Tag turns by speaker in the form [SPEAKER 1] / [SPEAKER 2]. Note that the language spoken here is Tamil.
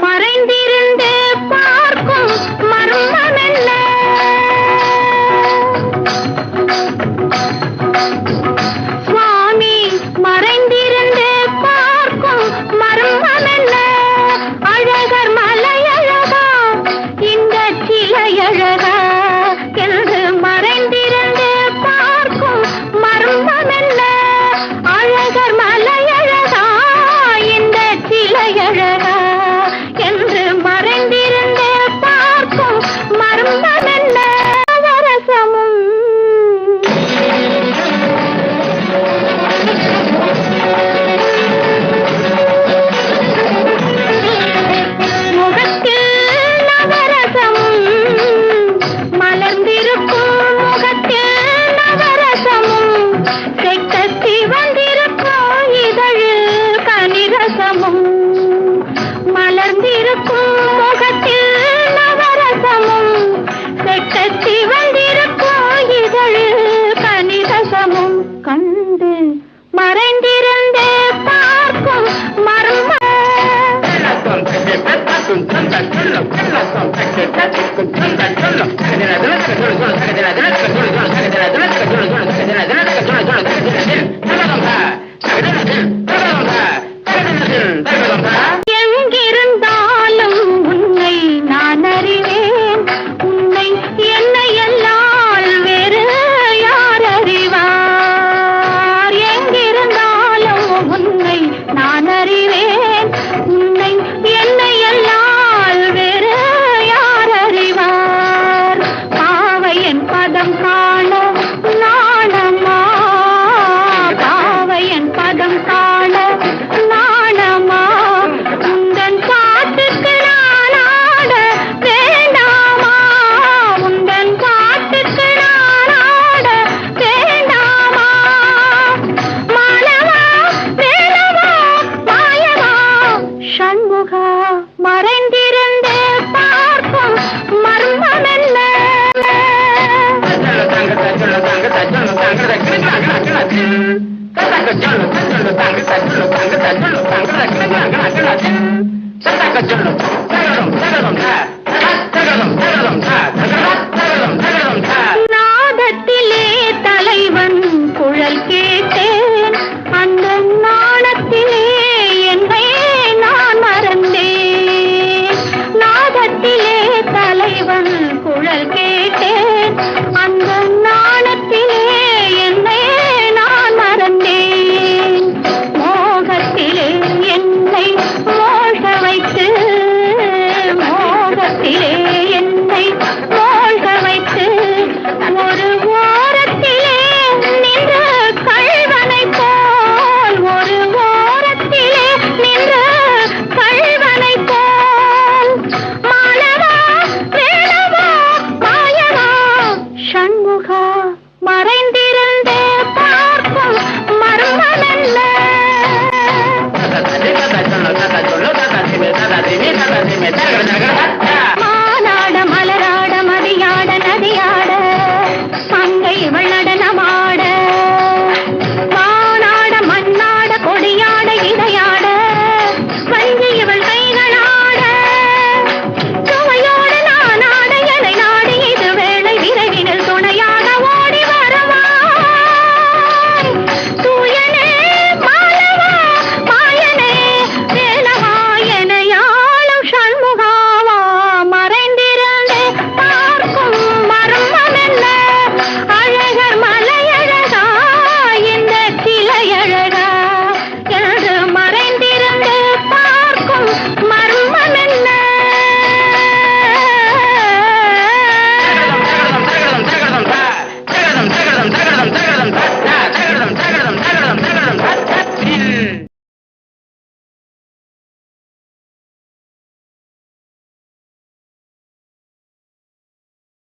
[SPEAKER 1] மறைந்திருந்து பார்க்கும் மர்மம் என்ன? சுவாமி மறைந்திருந்து பார்க்கும் மர்மம் என்ன? அழகர் மலையழகா இந்த சிலையழகா என்று மறைந்திருந்து பார்க்கும் மர்மம் என்ன? அழகர் மலையழகா இந்த சிலையழகா என்று மறைந்திருந்து பார்க்கும் மர்மம் என்ன? வரசமும் முகத்தில் நவரசமும் மலர்ந்திருக்கும் முகத்தில் நவரசமும் செக்கத்தி வந்திருக்கும் இதழில் கனிரசமும் மலர்ந்திருக்கும் முகத்தில் நவரசமும் செக்கத்தி வந்திருக்கும் இதழில் கனிரசமும் கண்டு மறைந்திருந்தே பார்க்கும் மர்ம எங்கிருந்தாலும் உன்னை நான் அறிவேன். உன்னை என்னை எல்லால் வேறு யார் அறிவார்? எங்கிருந்தாலும் உன்னை நான் அறிவேன். உன்னை என்னை எல்லால் வேறு யார் அறிவார்? பாவையன் பதம் காண நாணமா? பாவையன் பதம் காண நாணமா? உந்தன் பாட்டுக்கு நான் ஆட வேண்டாமா? உந்தன் பாட்டுக்கு நான் ஆட வேண்டாமா? மாலவா வேலவா மாயவா சண்முகா மறைந்திருந்தே பார்க்கும் மர்மம் என்ன? நாதத்திலே தலைவன் குழல் கேட்டேன். அந்த நாணத்திலே என்னை நான் மறந்தேன். நாதத்திலே தலைவன் குழல் கேட்டேன். அந்த நாணத்திலே என்னை நான் மறந்தேன். மோகத்திலே என்னை மோக வைத்து மோகத்திலே என்னை மோக வைத்து ஒரு ஓரத்திலே நின்று கள்வனை போல் ஒரு ஓரத்திலே நின்று கள்வனை போல் மாலவா வேலவா மாயவா சண்முகா மறைந்திருந்தே பார்க்கும் மர்மம் என்ன?